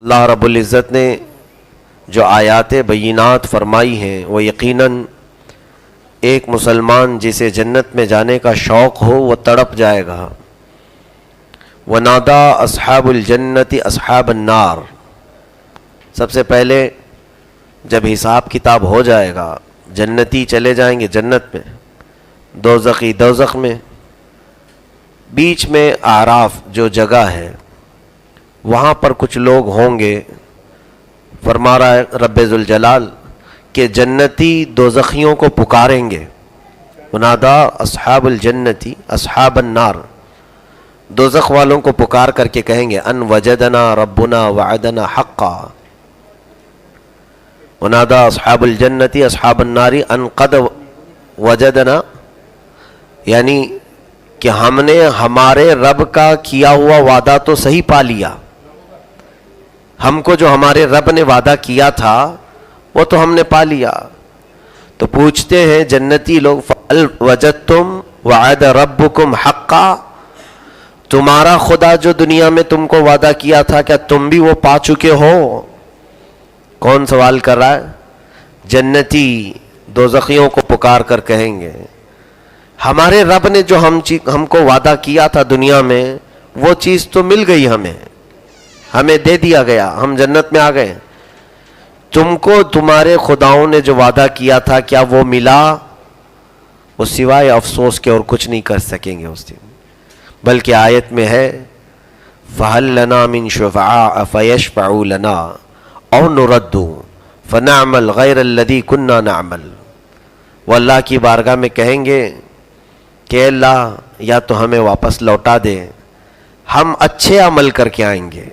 اللہ رب العزت نے جو آیات بینات فرمائی ہیں وہ یقیناً ایک مسلمان جسے جنت میں جانے کا شوق ہو وہ تڑپ جائے گا۔ وَنَادَى أَصْحَابُ الْجَنَّةِ أَصْحَابَ النَّارِ، سب سے پہلے جب حساب کتاب ہو جائے گا جنتی چلے جائیں گے جنت میں، دوزخی دوزخ میں، بیچ میں اعراف جو جگہ ہے وہاں پر کچھ لوگ ہوں گے۔ فرما رہا ہے رب ذوالجلال کہ جنتی دوزخیوں کو پکاریں گے، ونادا اصحاب الجنتی اصحاب النار، دوزخ والوں کو پکار کر کے کہیں گے ان وجدنا ربنا وعدنا حقا، ونادا اصحاب الجنتی اصحاب النار ان قد وجدنا، یعنی کہ ہم نے ہمارے رب کا کیا ہوا وعدہ تو صحیح پا لیا، ہم کو جو ہمارے رب نے وعدہ کیا تھا وہ تو ہم نے پا لیا۔ تو پوچھتے ہیں جنتی لوگ فَهَلْ وَجَدْتُمْ وَعَدَ رَبُّكُمْ حَقًّا، تمہارا خدا جو دنیا میں تم کو وعدہ کیا تھا کیا تم بھی وہ پا چکے ہو؟ کون سوال کر رہا ہے؟ جنتی دوزخیوں کو پکار کر کہیں گے ہمارے رب نے جو ہم کو وعدہ کیا تھا دنیا میں وہ چیز تو مل گئی، ہمیں دے دیا گیا، ہم جنت میں آ گئے، تم کو تمہارے خداؤں نے جو وعدہ کیا تھا کیا وہ ملا؟ وہ سوائے افسوس کے اور کچھ نہیں کر سکیں گے اس دن۔ بلکہ آیت میں ہے فَهَلْ لَنَا مِن شُفَعَاءَ فَيَشْفَعُوا لَنَا اَوْ نُرَدُّ فَنَعْمَلْ غَيْرَ الَّذِي كُنَّا نَعْمَلْ، وہ اللہ کی بارگاہ میں کہیں گے کہ اللہ یا تو ہمیں واپس لوٹا دے، ہم اچھے عمل کر کے آئیں گے۔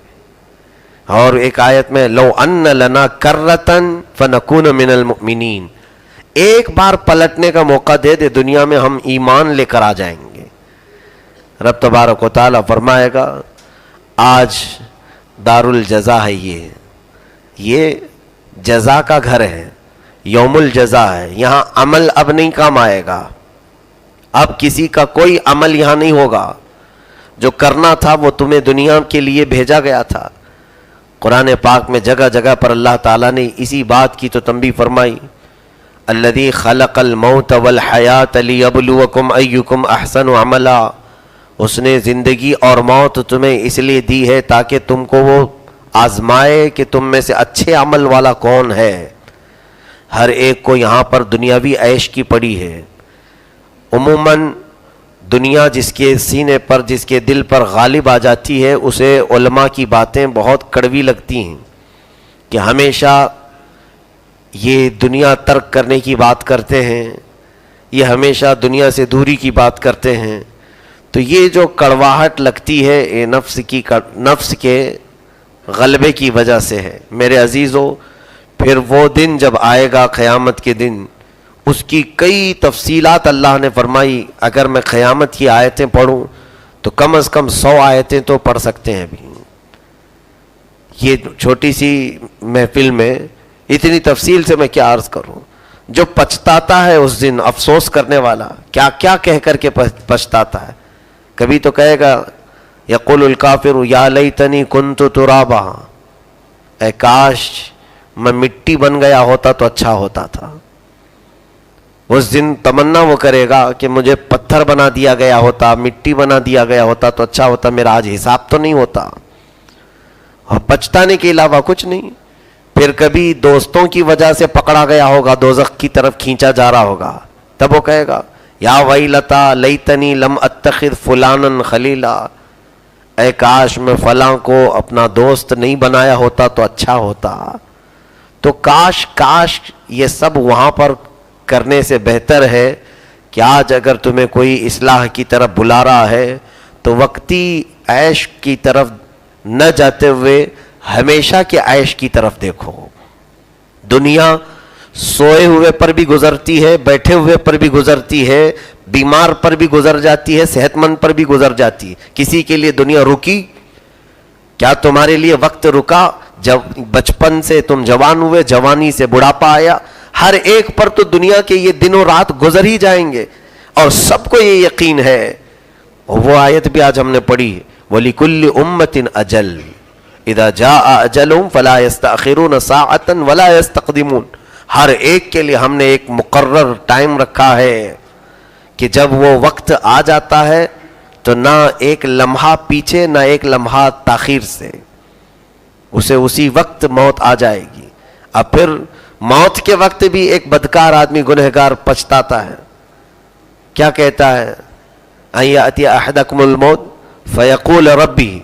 اور ایک آیت میں لو ان لنا کرتن فنکون من المؤمنین، ایک بار پلٹنے کا موقع دے دے دنیا میں ہم ایمان لے کر آ جائیں گے۔ رب تبارک و تعالیٰ فرمائے گا آج دار الجزا ہے، یہ جزا کا گھر ہے، یوم الجزا ہے، یہاں عمل اب نہیں کام آئے گا، اب کسی کا کوئی عمل یہاں نہیں ہوگا، جو کرنا تھا وہ تمہیں دنیا کے لیے بھیجا گیا تھا۔ قرآن پاک میں جگہ جگہ پر اللہ تعالیٰ نے اسی بات کی تو تنبیہ فرمائی، الذی خلق الموت والحیات لیبلوکم ایکم احسن عملا، اس نے زندگی اور موت تمہیں اس لیے دی ہے تاکہ تم کو وہ آزمائے کہ تم میں سے اچھے عمل والا کون ہے۔ ہر ایک کو یہاں پر دنیاوی عیش کی پڑی ہے۔ عموماً دنیا جس کے سینے پر جس کے دل پر غالب آ جاتی ہے اسے علماء کی باتیں بہت کڑوی لگتی ہیں کہ ہمیشہ یہ دنیا ترک کرنے کی بات کرتے ہیں، یہ ہمیشہ دنیا سے دوری کی بات کرتے ہیں۔ تو یہ جو کڑواہٹ لگتی ہے یہ نفس کے غلبے کی وجہ سے ہے۔ میرے عزیزو، پھر وہ دن جب آئے گا قیامت کے دن، اس کی کئی تفصیلات اللہ نے فرمائی۔ اگر میں قیامت کی آیتیں پڑھوں تو کم از کم 100 آیتیں تو پڑھ سکتے ہیں ابھی۔ یہ چھوٹی سی محفل میں اتنی تفصیل سے میں کیا عرض کروں۔ جو پچھتاتا ہے اس دن، افسوس کرنے والا کیا کیا کہہ کر کے پچھتاتا ہے۔ کبھی تو کہے گا یقول الکافر یا لیتنی کنت ترابا، اے کاش میں مٹی بن گیا ہوتا تو اچھا ہوتا تھا۔ اس دن تمنا وہ کرے گا کہ مجھے پتھر بنا دیا گیا ہوتا، مٹی بنا دیا گیا ہوتا تو اچھا ہوتا، میرا آج حساب تو نہیں ہوتا۔ اور پچھتانے کے علاوہ کچھ نہیں۔ پھر کبھی دوستوں کی وجہ سے پکڑا گیا ہوگا، دوزخ کی طرف کھینچا جا رہا ہوگا، تب وہ کہے گا یا ویلتا لیتنی لم اتخذ فلانا خلیلا، اے کاش میں فلاں کو اپنا دوست نہیں بنایا ہوتا تو اچھا ہوتا۔ تو کاش یہ سب وہاں پر کرنے سے بہتر ہے کہ آج اگر تمہیں کوئی اصلاح کی طرف بلا رہا ہے تو وقتی عیش کی طرف نہ جاتے ہوئے ہمیشہ کے عیش کی طرف دیکھو۔ دنیا سوئے ہوئے پر بھی گزرتی ہے، بیٹھے ہوئے پر بھی گزرتی ہے، بیمار پر بھی گزر جاتی ہے، صحت مند پر بھی گزر جاتی ہے۔ کسی کے لیے دنیا رکی؟ کیا تمہارے لیے وقت رکا؟ جب بچپن سے تم جوان ہوئے، جوانی سے بڑھاپا آیا، ہر ایک پر تو دنیا کے یہ دن و رات گزر ہی جائیں گے، اور سب کو یہ یقین ہے۔ وہ آیت بھی آج ہم نے پڑھی، وَلِكُلِّ أُمَّةٍ أَجَلٍ، اذا جاء اجلهم فلا يستأخرون ساعة ولا يستقدمون. ہر ایک کے لیے ہم نے ایک مقرر ٹائم رکھا ہے کہ جب وہ وقت آ جاتا ہے تو نہ ایک لمحہ پیچھے نہ ایک لمحہ تاخیر سے، اسے اسی وقت موت آ جائے گی. اب پھر موت کے وقت بھی ایک بدکار آدمی گنہگار پچھتاتا ہے، کیا کہتا ہے؟ ان یأتی احدکم الموت فیقول ربی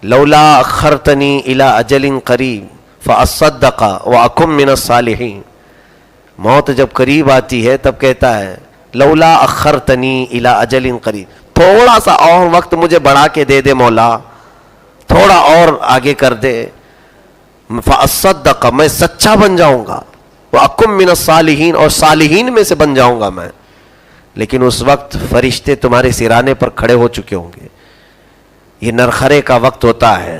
لولا اخرتنی الی اجل قریب فاصدق واکن من الصالحین. موت جب قریب آتی ہے تب کہتا ہے لولا اخرتنی الی اجل قریب، تھوڑا سا اور وقت مجھے بڑھا کے دے دے مولا، تھوڑا اور آگے کر دے، فاصدق میں سچا بن جاؤں گا، واکن من الصالحین اور صالحین میں سے بن جاؤں گا میں. لیکن اس وقت فرشتے تمہارے سرانے پر کھڑے ہو چکے ہوں گے. یہ نرخرے کا وقت ہوتا ہے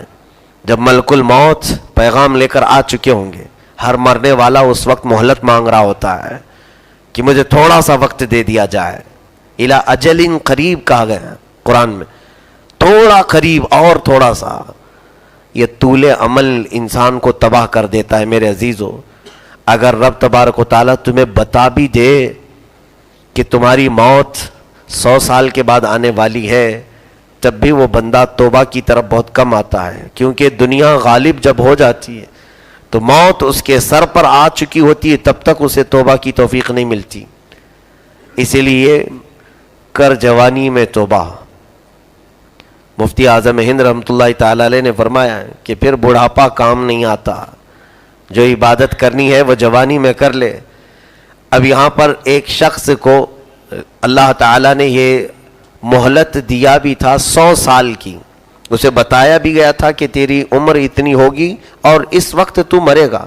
جب ملک الموت پیغام لے کر آ چکے ہوں گے. ہر مرنے والا اس وقت مہلت مانگ رہا ہوتا ہے کہ مجھے تھوڑا سا وقت دے دیا جائے. الی اجل قریب کہا گیا ہے قرآن میں، تھوڑا قریب اور تھوڑا سا. یہ طول عمل انسان کو تباہ کر دیتا ہے میرے عزیزو. اگر رب تبارک و تعالیٰ تمہیں بتا بھی دے کہ تمہاری موت 100 سال کے بعد آنے والی ہے، تب بھی وہ بندہ توبہ کی طرف بہت کم آتا ہے، کیونکہ دنیا غالب جب ہو جاتی ہے تو موت اس کے سر پر آ چکی ہوتی ہے، تب تک اسے توبہ کی توفیق نہیں ملتی. اسی لیے کر جوانی میں توبہ. مفتی اعظم ہند رحمۃ اللہ تعالی علیہ نے فرمایا کہ پھر بڑھاپا کام نہیں آتا، جو عبادت کرنی ہے وہ جوانی میں کر لے. اب یہاں پر ایک شخص کو اللہ تعالیٰ نے یہ مہلت دیا بھی تھا 100 سال کی، اسے بتایا بھی گیا تھا کہ تیری عمر اتنی ہوگی اور اس وقت تو مرے گا.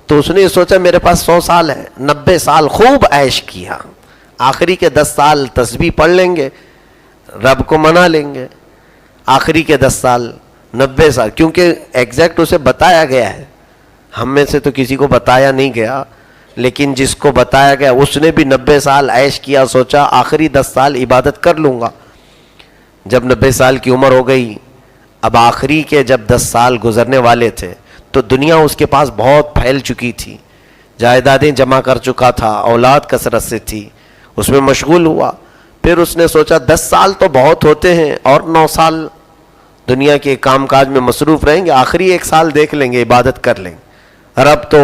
تو اس نے سوچا میرے پاس 100 سال ہے، 90 سال خوب عیش کیا، آخری کے 10 سال تسبیح پڑھ لیں گے، رب کو منا لیں گے. آخری کے 10 سال 90 سال، کیونکہ ایگزیکٹ اسے بتایا گیا ہے. ہم میں سے تو کسی کو بتایا نہیں گیا، لیکن جس کو بتایا گیا اس نے بھی 90 سال عیش کیا، سوچا آخری 10 سال عبادت کر لوں گا. جب 90 سال کی عمر ہو گئی، اب آخری کے جب 10 سال گزرنے والے تھے تو دنیا اس کے پاس بہت پھیل چکی تھی، جائیدادیں جمع کر چکا تھا، اولاد کثرت سے تھی، اس میں مشغول ہوا. پھر اس نے سوچا 10 سال تو بہت ہوتے ہیں اور 9 سال دنیا کے کام کاج میں مصروف رہیں گے، آخری 1 سال دیکھ لیں گے، عبادت کر لیں گے. رب تو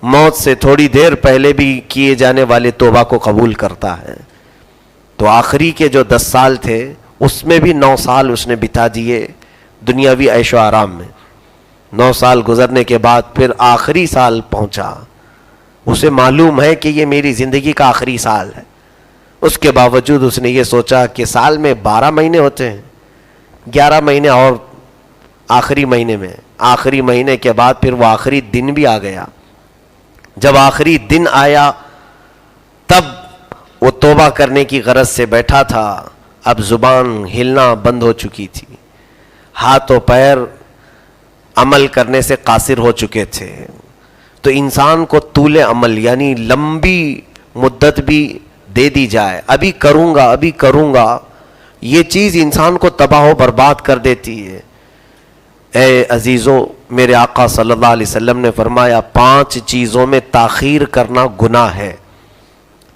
موت سے تھوڑی دیر پہلے بھی کیے جانے والے توبہ کو قبول کرتا ہے. تو آخری کے جو 10 سال تھے اس میں بھی 9 سال اس نے بتا دیے دنیاوی عیش و آرام میں. 9 سال گزرنے کے بعد پھر آخری سال پہنچا، اسے معلوم ہے کہ یہ میری زندگی کا آخری سال ہے. اس کے باوجود اس نے یہ سوچا کہ سال میں 12 مہینے ہوتے ہیں، 11 مہینے اور آخری مہینے میں، آخری مہینے کے بعد پھر وہ آخری دن بھی آ گیا. جب آخری دن آیا تب وہ توبہ کرنے کی غرض سے بیٹھا تھا. اب زبان ہلنا بند ہو چکی تھی، ہاتھ و پیر عمل کرنے سے قاصر ہو چکے تھے. تو انسان کو طول عمل یعنی لمبی مدت بھی دے دی جائے، ابھی کروں گا ابھی کروں گا، یہ چیز انسان کو تباہ و برباد کر دیتی ہے. اے عزیزو، میرے آقا صلی اللہ علیہ وسلم نے فرمایا 5 چیزوں میں تاخیر کرنا گناہ ہے،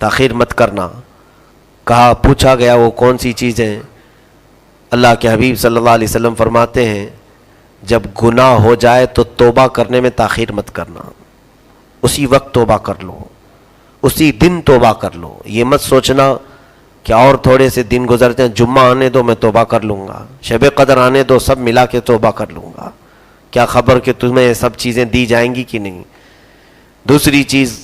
تاخیر مت کرنا. کہا پوچھا گیا وہ کون سی چیزیں؟ اللہ کے حبیب صلی اللہ علیہ وسلم فرماتے ہیں جب گناہ ہو جائے تو توبہ کرنے میں تاخیر مت کرنا، اسی وقت توبہ کر لو، اسی دن توبہ کر لو. یہ مت سوچنا کہ اور تھوڑے سے دن گزرتے ہیں، جمعہ آنے دو میں توبہ کر لوں گا، شب قدر آنے دو سب ملا کے توبہ کر لوں گا. کیا خبر کہ تمہیں سب چیزیں دی جائیں گی کہ نہیں. دوسری چیز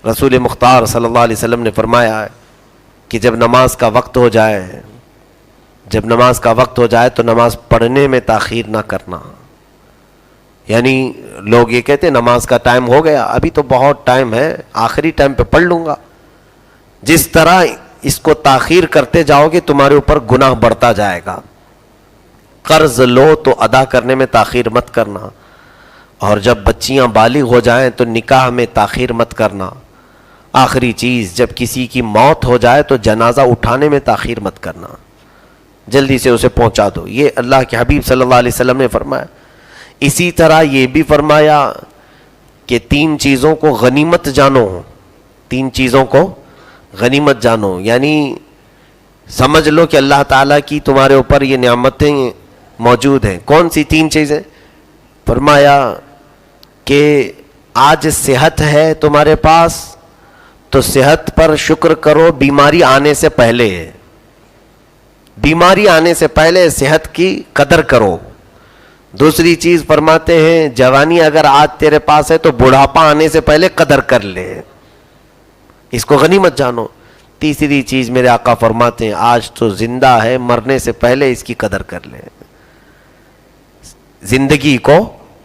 رسول مختار صلی اللہ علیہ وسلم نے فرمایا کہ جب نماز کا وقت ہو جائے، جب نماز کا وقت ہو جائے تو نماز پڑھنے میں تاخیر نہ کرنا. یعنی لوگ یہ کہتے ہیں نماز کا ٹائم ہو گیا، ابھی تو بہت ٹائم ہے، آخری ٹائم پہ پڑھ لوں گا. جس طرح اس کو تاخیر کرتے جاؤ گے تمہارے اوپر گناہ بڑھتا جائے گا. قرض لو تو ادا کرنے میں تاخیر مت کرنا، اور جب بچیاں بالغ ہو جائیں تو نکاح میں تاخیر مت کرنا. آخری چیز جب کسی کی موت ہو جائے تو جنازہ اٹھانے میں تاخیر مت کرنا، جلدی سے اسے پہنچا دو. یہ اللہ کے حبیب صلی اللہ علیہ وسلم نے فرمایا. اسی طرح یہ بھی فرمایا کہ 3 چیزوں کو غنیمت جانو، 3 چیزوں کو غنیمت جانو، یعنی سمجھ لو کہ اللہ تعالیٰ کی تمہارے اوپر یہ نعمتیں موجود ہیں۔ کون سی 3 چیزیں؟ فرمایا کہ آج صحت ہے تمہارے پاس تو صحت پر شکر کرو، بیماری آنے سے پہلے، بیماری آنے سے پہلے صحت کی قدر کرو۔ دوسری چیز فرماتے ہیں جوانی اگر آج تیرے پاس ہے تو بڑھاپا آنے سے پہلے قدر کر لے، اس کو غنیمت جانو۔ تیسری چیز میرے آقا فرماتے ہیں آج تو زندہ ہے، مرنے سے پہلے اس کی قدر کر لے، زندگی کو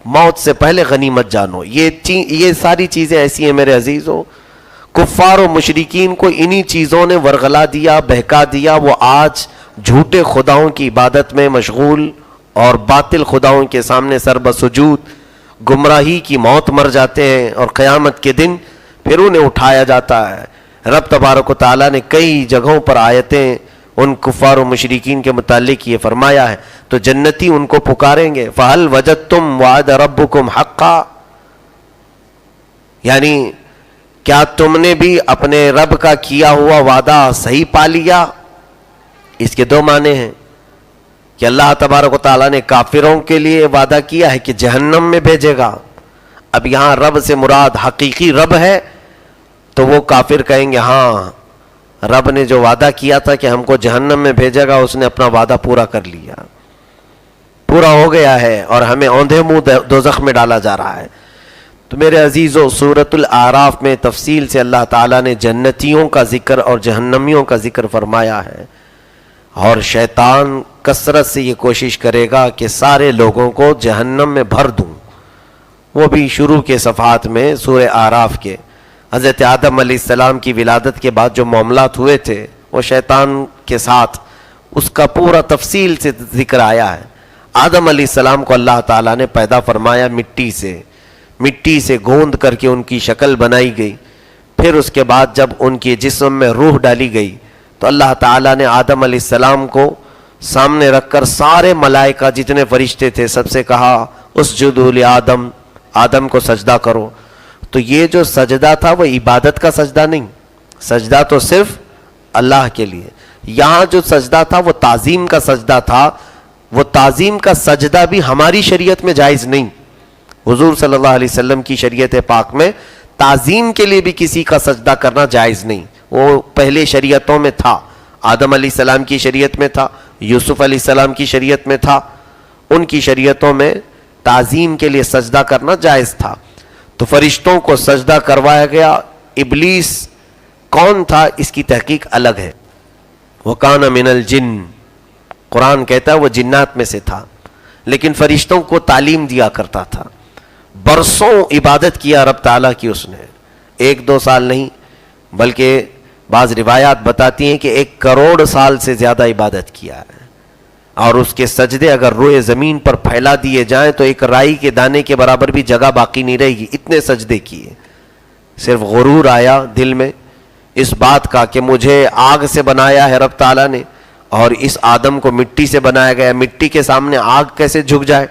موت سے پہلے غنیمت جانو۔ یہ ساری چیزیں ایسی ہیں میرے عزیزوں، کفار و مشرکین کو انہی چیزوں نے ورغلا دیا، بہکا دیا، وہ آج جھوٹے خداؤں کی عبادت میں مشغول اور باطل خداؤں کے سامنے سر بسجود گمراہی کی موت مر جاتے ہیں، اور قیامت کے دن پھر انہیں اٹھایا جاتا ہے۔ رب تبارک و تعالیٰ نے کئی جگہوں پر آیتیں ان کفار و مشرکین کے متعلق یہ فرمایا ہے، تو جنتی ان کو پکاریں گے فَهَلْ وَجَدْتُمْ وَعْدَ رَبُّكُمْ حَقًّا، یعنی کیا تم نے بھی اپنے رب کا کیا ہوا وعدہ صحیح پا لیا؟ اس کے 2 معنی ہیں کہ اللہ تبارک و تعالیٰ نے کافروں کے لیے وعدہ کیا ہے کہ جہنم میں بھیجے گا۔ اب یہاں رب سے مراد حقیقی رب ہے تو وہ کافر کہیں گے ہاں رب نے جو وعدہ کیا تھا کہ ہم کو جہنم میں بھیجے گا اس نے اپنا وعدہ پورا کر لیا، پورا ہو گیا ہے اور ہمیں اوندھے منہ دوزخ میں ڈالا جا رہا ہے۔ تو میرے عزیزو سورۃ الاعراف میں تفصیل سے اللہ تعالیٰ نے جنتیوں کا ذکر اور جہنمیوں کا ذکر فرمایا ہے، اور شیطان کثرت سے یہ کوشش کرے گا کہ سارے لوگوں کو جہنم میں بھر دوں۔ وہ بھی شروع کے صفحات میں سورہ اعراف کے حضرت آدم علیہ السلام کی ولادت کے بعد جو معاملات ہوئے تھے وہ شیطان کے ساتھ اس کا پورا تفصیل سے ذکر آیا ہے۔ آدم علیہ السلام کو اللہ تعالیٰ نے پیدا فرمایا مٹی سے گوند کر کے ان کی شکل بنائی گئی، پھر اس کے بعد جب ان کے جسم میں روح ڈالی گئی تو اللہ تعالیٰ نے آدم علیہ السلام کو سامنے رکھ کر سارے ملائکہ جتنے فرشتے تھے سب سے کہا اسجدوا لآدم، آدم کو سجدہ کرو۔ تو یہ جو سجدہ تھا وہ عبادت کا سجدہ نہیں، سجدہ تو صرف اللہ کے لیے۔ یہاں جو سجدہ تھا وہ تعظیم کا سجدہ تھا، وہ تعظیم کا سجدہ بھی ہماری شریعت میں جائز نہیں۔ حضور صلی اللہ علیہ وسلم کی شریعت پاک میں تعظیم کے لیے بھی کسی کا سجدہ کرنا جائز نہیں، وہ پہلے شریعتوں میں تھا، آدم علیہ السلام کی شریعت میں تھا، یوسف علیہ السلام کی شریعت میں تھا، ان کی شریعتوں میں تعظیم کے لیے سجدہ کرنا جائز تھا۔ تو فرشتوں کو سجدہ کروایا گیا۔ ابلیس کون تھا اس کی تحقیق الگ ہے، وَكَانَ مِنَ الْجِنِّ، قرآن کہتا ہے وہ جنات میں سے تھا، لیکن فرشتوں کو تعلیم دیا کرتا تھا۔ برسوں عبادت کیا رب تعالیٰ کی اس نے، 1-2 سال نہیں بلکہ بعض روایات بتاتی ہیں کہ 1 کروڑ سال سے زیادہ عبادت کیا ہے، اور اس کے سجدے اگر روئے زمین پر پھیلا دیے جائیں تو ایک رائی کے دانے کے برابر بھی جگہ باقی نہیں رہے گی، اتنے سجدے کیے۔ صرف غرور آیا دل میں اس بات کا کہ مجھے آگ سے بنایا ہے رب تعالیٰ نے، اور اس آدم کو مٹی سے بنایا گیا، مٹی کے سامنے آگ کیسے جھک جائے۔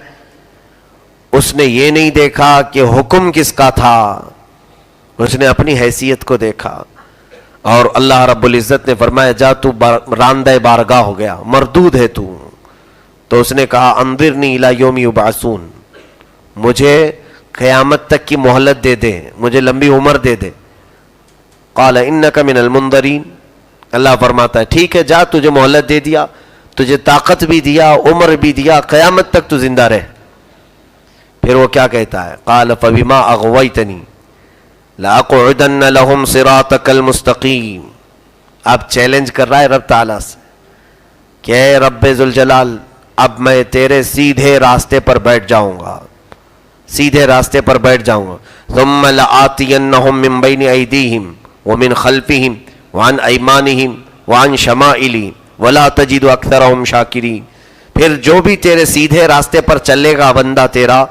اس نے یہ نہیں دیکھا کہ حکم کس کا تھا، اس نے اپنی حیثیت کو دیکھا، اور اللہ رب العزت نے فرمایا جا تو راندہ بارگاہ ہو گیا، مردود ہے تو اس نے کہا انظرنی الی یوم یبعثون، مجھے قیامت تک کی مہلت دے دے، مجھے لمبی عمر دے دے۔ قال انک من المنظرین، اللہ فرماتا ہے ٹھیک ہے جا، تجھے مہلت دے دیا، تجھے طاقت بھی دیا، عمر بھی دیا، قیامت تک تو زندہ رہ۔ پھر وہ کیا کہتا ہے، قال فبما اغویتنی لأقعدن لهم صراطک المستقیم۔ اب چیلنج کر رہا ہے رب تعالیٰ سے کہ اے رب ذوالجلال اب میں تیرے سیدھے راستے پر بیٹھ جاؤں گا، سیدھے راستے پر بیٹھ جاؤں گا۔ ثم لآتینہم من بین ایدیہم ومن خلفہم وعن ایمانہم وعن شمائلہم ولا تجد اکثرہم شاکرین۔ پھر جو بھی تیرے سیدھے راستے پر چلے گا بندہ تیرا،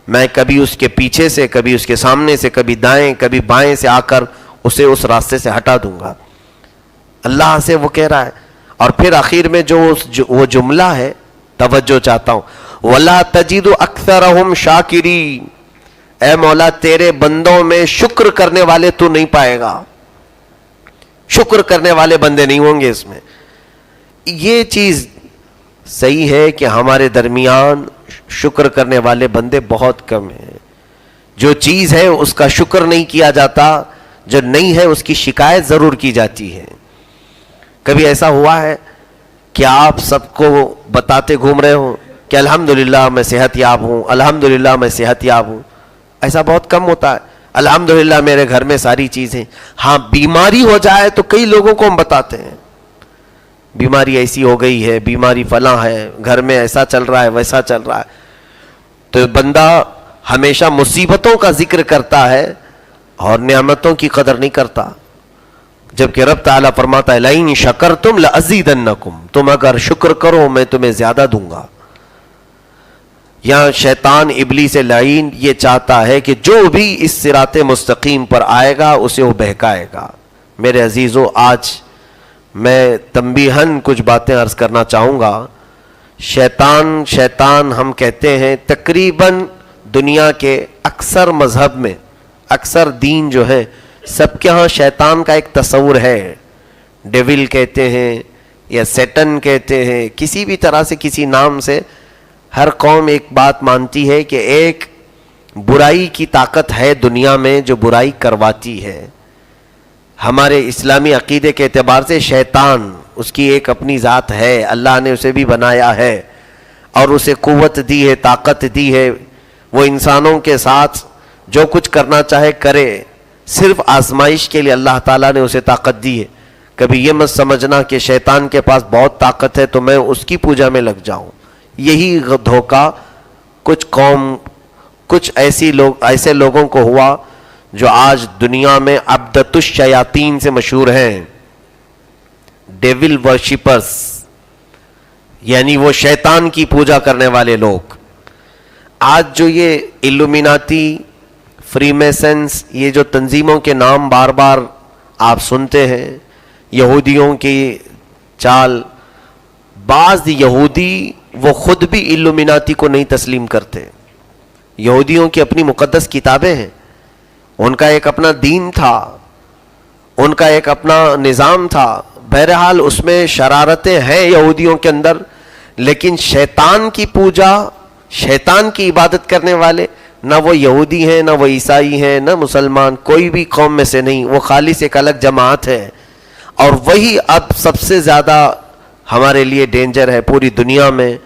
میں کبھی اس کے پیچھے سے، کبھی اس کے سامنے سے، کبھی دائیں کبھی بائیں سے آ کر اسے اس راستے سے ہٹا دوں گا۔ اللہ سے وہ کہہ رہا ہے، اور پھر آخر میں جو وہ جملہ ہے توجہ چاہتا ہوں، وَلَا تَجِدُ أَكْثَرَهُمْ شَاكِرِينَ، اے مولا تیرے بندوں میں شکر کرنے والے تو نہیں پائے گا، شکر کرنے والے بندے نہیں ہوں گے اس میں۔ یہ چیز صحیح ہے کہ ہمارے درمیان شکر کرنے والے بندے بہت کم ہیں۔ جو چیز ہے اس کا شکر نہیں کیا جاتا، جو نہیں ہے اس کی شکایت ضرور کی جاتی ہے۔ کبھی ایسا ہوا ہے کہ آپ سب کو بتاتے گھوم رہے ہوں کہ الحمدللہ میں صحت یاب ہوں، الحمدللہ میں صحت یاب ہوں؟ ایسا بہت کم ہوتا ہے۔ الحمدللہ میرے گھر میں ساری چیزیں، ہاں بیماری ہو جائے تو کئی لوگوں کو ہم بتاتے ہیں بیماری ایسی ہو گئی ہے، بیماری فلاں ہے، گھر میں ایسا چل رہا ہے، ویسا چل رہا ہے۔ تو بندہ ہمیشہ مصیبتوں کا ذکر کرتا ہے اور نعمتوں کی قدر نہیں کرتا، جبکہ رب تعالیٰ فرماتا ہے لَإِن شَكَرْتُمْ لَأَزِيدَنَّكُمْ، تم اگر شکر کرو میں تمہیں زیادہ دوں گا۔ یہاں شیطان ابلیس لعین یہ چاہتا ہے کہ جو بھی اس صراط مستقیم پر آئے گا اسے وہ بہکائے گا۔ میرے عزیزو، آج میں تنبیہاً کچھ باتیں عرض کرنا چاہوں گا۔ شیطان ہم کہتے ہیں تقریباً دنیا کے اکثر مذہب میں، اکثر دین جو ہے سب کے ہاں شیطان کا ایک تصور ہے۔ ڈیول کہتے ہیں یا سیٹن کہتے ہیں، کسی بھی طرح سے کسی نام سے ہر قوم ایک بات مانتی ہے کہ ایک برائی کی طاقت ہے دنیا میں جو برائی کرواتی ہے۔ ہمارے اسلامی عقیدے کے اعتبار سے شیطان اس کی ایک اپنی ذات ہے، اللہ نے اسے بھی بنایا ہے اور اسے قوت دی ہے، طاقت دی ہے، وہ انسانوں کے ساتھ جو کچھ کرنا چاہے کرے، صرف آزمائش کے لیے اللہ تعالیٰ نے اسے طاقت دی ہے۔ کبھی یہ مت سمجھنا کہ شیطان کے پاس بہت طاقت ہے تو میں اس کی پوجا میں لگ جاؤں۔ یہی دھوکہ کچھ ایسے لوگوں کو ہوا جو آج دنیا میں عبدۃ الشیاطین سے مشہور ہیں، ڈیول ورشپرز، یعنی وہ شیطان کی پوجا کرنے والے لوگ۔ آج جو یہ الومیناتی، فری میسنز، یہ جو تنظیموں کے نام بار بار آپ سنتے ہیں، یہودیوں کی چال، بعض یہودی وہ خود بھی الومیناتی کو نہیں تسلیم کرتے۔ یہودیوں کی اپنی مقدس کتابیں ہیں، ان کا ایک اپنا دین تھا، ان کا ایک اپنا نظام تھا، بہرحال اس میں شرارتیں ہیں یہودیوں کے اندر، لیکن شیطان کی پوجا، شیطان کی عبادت کرنے والے نہ وہ یہودی ہیں، نہ وہ عیسائی ہیں، نہ مسلمان، کوئی بھی قوم میں سے نہیں، وہ خالص ایک الگ جماعت ہے۔ اور وہی اب سب سے زیادہ ہمارے لیے ڈینجر ہے پوری دنیا میں۔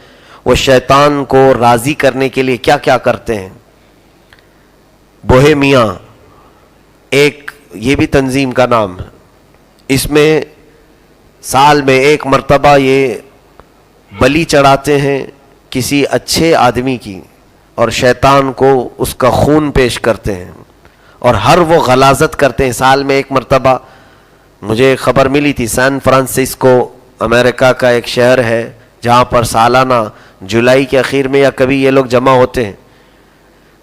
وہ شیطان کو راضی کرنے کے لیے کیا کیا کرتے ہیں۔ بوہیمیا ایک یہ بھی تنظیم کا نام ہے، اس میں سال میں ایک مرتبہ یہ بلی چڑھاتے ہیں کسی اچھے آدمی کی، اور شیطان کو اس کا خون پیش کرتے ہیں، اور ہر وہ غلاظت کرتے ہیں۔ سال میں ایک مرتبہ مجھے خبر ملی تھی، سان فرانسسکو امریکہ کا ایک شہر ہے جہاں پر سالانہ جولائی کے اخیر میں یا کبھی یہ لوگ جمع ہوتے ہیں،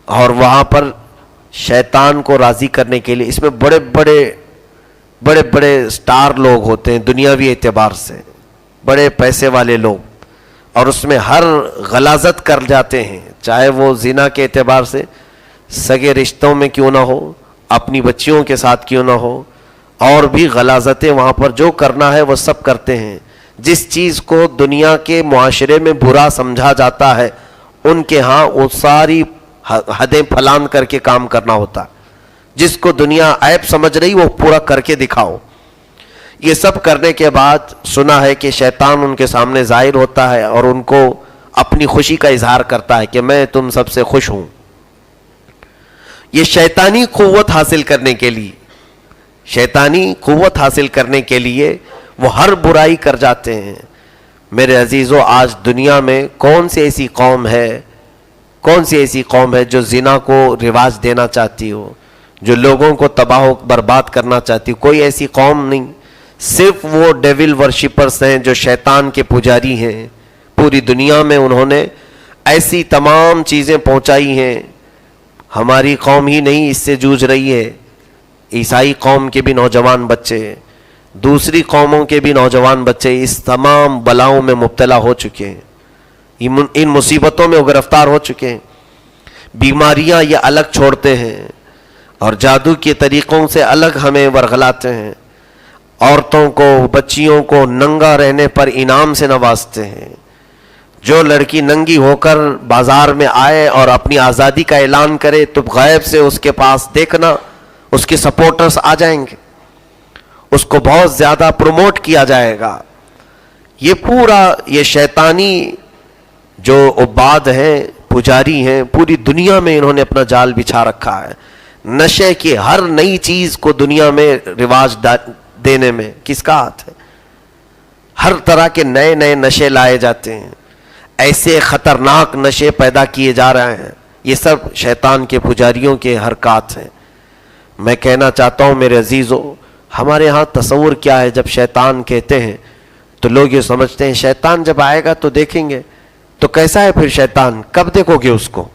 اور وہاں پر شیطان کو راضی کرنے کے لیے، اس میں بڑے بڑے سٹار لوگ ہوتے ہیں دنیاوی اعتبار سے، بڑے پیسے والے لوگ، اور اس میں ہر غلاظت کر جاتے ہیں، چاہے وہ زنا کے اعتبار سے، سگے رشتوں میں کیوں نہ ہو، اپنی بچیوں کے ساتھ کیوں نہ ہو، اور بھی غلاظتیں وہاں پر جو کرنا ہے وہ سب کرتے ہیں۔ جس چیز کو دنیا کے معاشرے میں برا سمجھا جاتا ہے، ان کے ہاں وہ ساری حدیں پھلان کر کے کام کرنا ہوتا ہے۔ جس کو دنیا عیب سمجھ رہی وہ پورا کر کے دکھاؤ۔ یہ سب کرنے کے بعد سنا ہے کہ شیطان ان کے سامنے ظاہر ہوتا ہے اور ان کو اپنی خوشی کا اظہار کرتا ہے کہ میں تم سب سے خوش ہوں۔ یہ شیطانی قوت حاصل کرنے کے لیے وہ ہر برائی کر جاتے ہیں۔ میرے عزیزو، آج دنیا میں کون سی ایسی قوم ہے جو زنا کو رواج دینا چاہتی ہو، جو لوگوں کو تباہ و برباد کرنا چاہتی ہو؟ کوئی ایسی قوم نہیں، صرف وہ ڈیول ورشپرز ہیں جو شیطان کے پجاری ہیں۔ پوری دنیا میں انہوں نے ایسی تمام چیزیں پہنچائی ہیں۔ ہماری قوم ہی نہیں اس سے جوجھ رہی ہے، عیسائی قوم کے بھی نوجوان بچے، دوسری قوموں کے بھی نوجوان بچے اس تمام بلاؤں میں مبتلا ہو چکے ہیں۔ ان مصیبتوں میں وہ گرفتار ہو چکے ہیں. بیماریاں یہ الگ چھوڑتے ہیں اور جادو کے طریقوں سے الگ ہمیں ورغلاتے ہیں. عورتوں کو بچیوں کو ننگا رہنے پر انعام سے نوازتے ہیں. جو لڑکی ننگی ہو کر بازار میں آئے اور اپنی آزادی کا اعلان کرے تو غیب سے اس کے پاس دیکھنا اس کے سپورٹرز آ جائیں گے, اس کو بہت زیادہ پروموٹ کیا جائے گا. یہ پورا یہ شیطانی جو عباد ہیں پجاری ہیں پوری دنیا میں انہوں نے اپنا جال بچھا رکھا ہے. نشے کی ہر نئی چیز کو دنیا میں رواج دینے میں کس کا ہاتھ ہے؟ ہر طرح کے نئے نئے نشے لائے جاتے ہیں, ایسے خطرناک نشے پیدا کیے جا رہے ہیں. یہ سب شیطان کے پجاریوں کے حرکات ہیں. میں کہنا چاہتا ہوں میرے عزیزو, ہمارے ہاں تصور کیا ہے جب شیطان کہتے ہیں تو لوگ یہ سمجھتے ہیں شیطان جب آئے گا تو دیکھیں گے. تو کیسا ہے پھر شیطان؟ کب دیکھو گے اس کو؟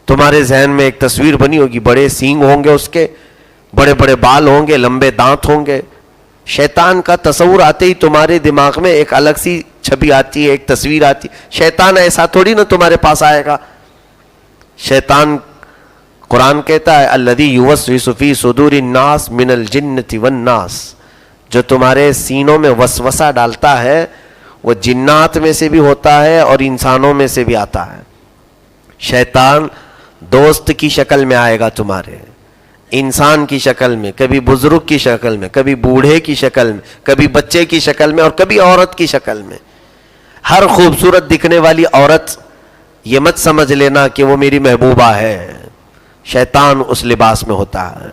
تمہارے ذہن میں ایک تصویر بنی ہوگی, بڑے سینگ ہوں گے, اس کے بڑے بڑے بال ہوں گے, لمبے دانت ہوں گے. شیطان کا تصور آتے ہی تمہارے دماغ میں ایک الگ سی چھبی آتی ہے, ایک تصویر آتی ہے. شیطان ایسا تھوڑی نہ تمہارے پاس آئے گا. شیطان قرآن کہتا ہے الذی یوسوس فی صدور الناس من الجنۃ والناس, جو تمہارے سینوں میں وسوسہ ڈالتا ہے وہ جنات میں سے بھی ہوتا ہے اور انسانوں میں سے بھی آتا ہے. شیطان دوست کی شکل میں آئے گا تمہارے, انسان کی شکل میں, کبھی بزرگ کی شکل میں, کبھی بوڑھے کی شکل میں, کبھی بچے کی شکل میں اور کبھی عورت کی شکل میں. ہر خوبصورت دکھنے والی عورت یہ مت سمجھ لینا کہ وہ میری محبوبہ ہے. شیطان اس لباس میں ہوتا ہے.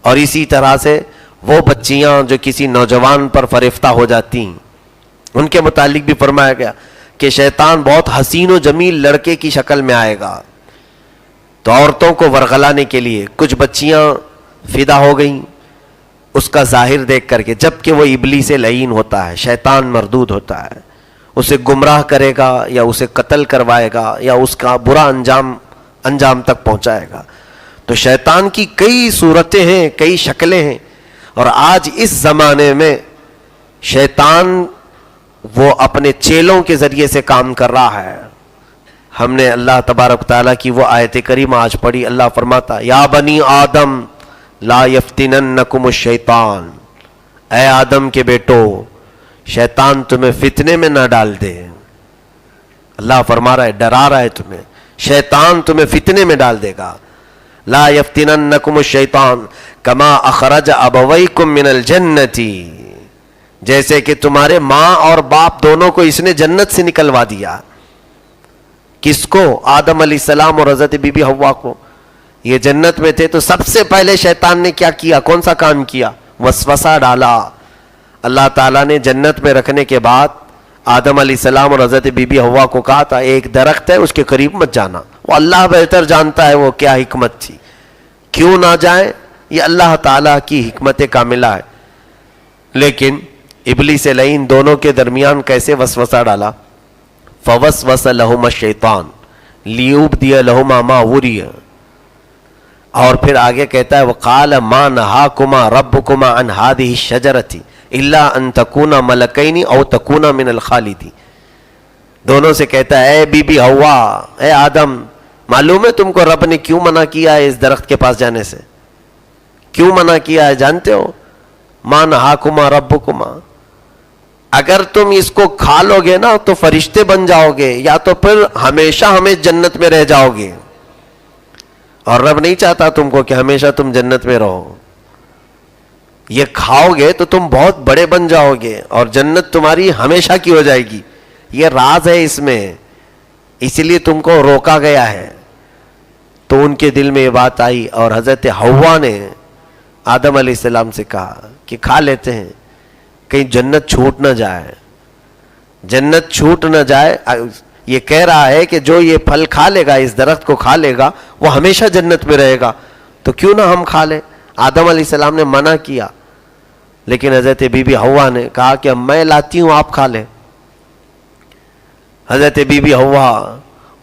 اور اسی طرح سے وہ بچیاں جو کسی نوجوان پر فریفتہ ہو جاتی ہیں ان کے متعلق بھی فرمایا گیا کہ شیطان بہت حسین و جمیل لڑکے کی شکل میں آئے گا. تو عورتوں کو ورغلانے کے لیے کچھ بچیاں فدا ہو گئیں اس کا ظاہر دیکھ کر کے, جبکہ وہ ابلیس لعین ہوتا ہے, شیطان مردود ہوتا ہے. اسے گمراہ کرے گا یا اسے قتل کروائے گا یا اس کا برا انجام تک پہنچائے گا. تو شیطان کی کئی صورتیں ہیں, کئی شکلیں ہیں. اور آج اس زمانے میں شیطان وہ اپنے چیلوں کے ذریعے سے کام کر رہا ہے. ہم نے اللہ تبارک تعالیٰ کی وہ آیت کریمہ آج پڑھی. اللہ فرماتا یا بنی آدم لا یفتننکم الشیطان, اے آدم کے بیٹو شیطان تمہیں فتنے میں نہ ڈال دے. اللہ فرما رہا ہے, ڈرا رہا ہے تمہیں, شیطان تمہیں فتنے میں ڈال دے گا. لا یفتننکم الشیطان کما اخرج ابویکم من الجنۃ, جیسے کہ تمہارے ماں اور باپ دونوں کو اس نے جنت سے نکلوا دیا. کس کو؟ آدم علیہ السلام اور حضرت بی بی حوا کو. یہ جنت میں تھے تو سب سے پہلے شیطان نے کیا کیا؟ کون سا کام کیا؟ وسوسہ ڈالا. اللہ تعالیٰ نے جنت میں رکھنے کے بعد آدم علیہ السلام اور حضرت بی بی حوا کو کہا تھا ایک درخت ہے اس کے قریب مت جانا. وہ اللہ بہتر جانتا ہے وہ کیا حکمت تھی, کیوں نہ جائیں, یہ اللہ تعالیٰ کی حکمت کاملہ ہے. لیکن ابلیس لعین دونوں کے درمیان کیسے وسوسہ ڈالا؟ فوسوس لہما الشیطان لیبدی لہما ما وری, اور پھر آگے کہتا ہے وقال ما نہاکما ربکما عن ہذہ الشجرۃ الا ان تکونا ملکین او تکونا من الخالدین. دونوں سے کہتا ہے اے بی بی حوا, اے آدم, معلوم ہے تم کو رب نے کیوں منع کیا ہے اس درخت کے پاس جانے سے؟ کیوں منع کیا ہے جانتے ہو؟ ما نہاکما ربکما, اگر تم اس کو کھا لو گے نا تو فرشتے بن جاؤ گے یا تو پھر ہمیشہ جنت میں رہ جاؤ گے. اور رب نہیں چاہتا تم کو کہ ہمیشہ تم جنت میں رہو. یہ کھاؤ گے تو تم بہت بڑے بن جاؤ گے اور جنت تمہاری ہمیشہ کی ہو جائے گی. یہ راز ہے اس میں, اسی لیے تم کو روکا گیا ہے. تو ان کے دل میں یہ بات آئی اور حضرت حوا نے آدم علیہ السلام سے کہا کہ کھا لیتے ہیں, کہیں جنت چھوٹ نہ جائے. جنت چھوٹ نہ جائے. یہ کہہ رہا ہے کہ جو یہ پھل کھا لے گا, اس درخت کو کھا لے گا, وہ ہمیشہ جنت میں رہے گا, تو کیوں نہ ہم کھا لیں. آدم علیہ السلام نے منع کیا, لیکن حضرت بی بی حوا نے کہا کہ میں لاتی ہوں آپ کھا لیں. حضرت بی بی حوا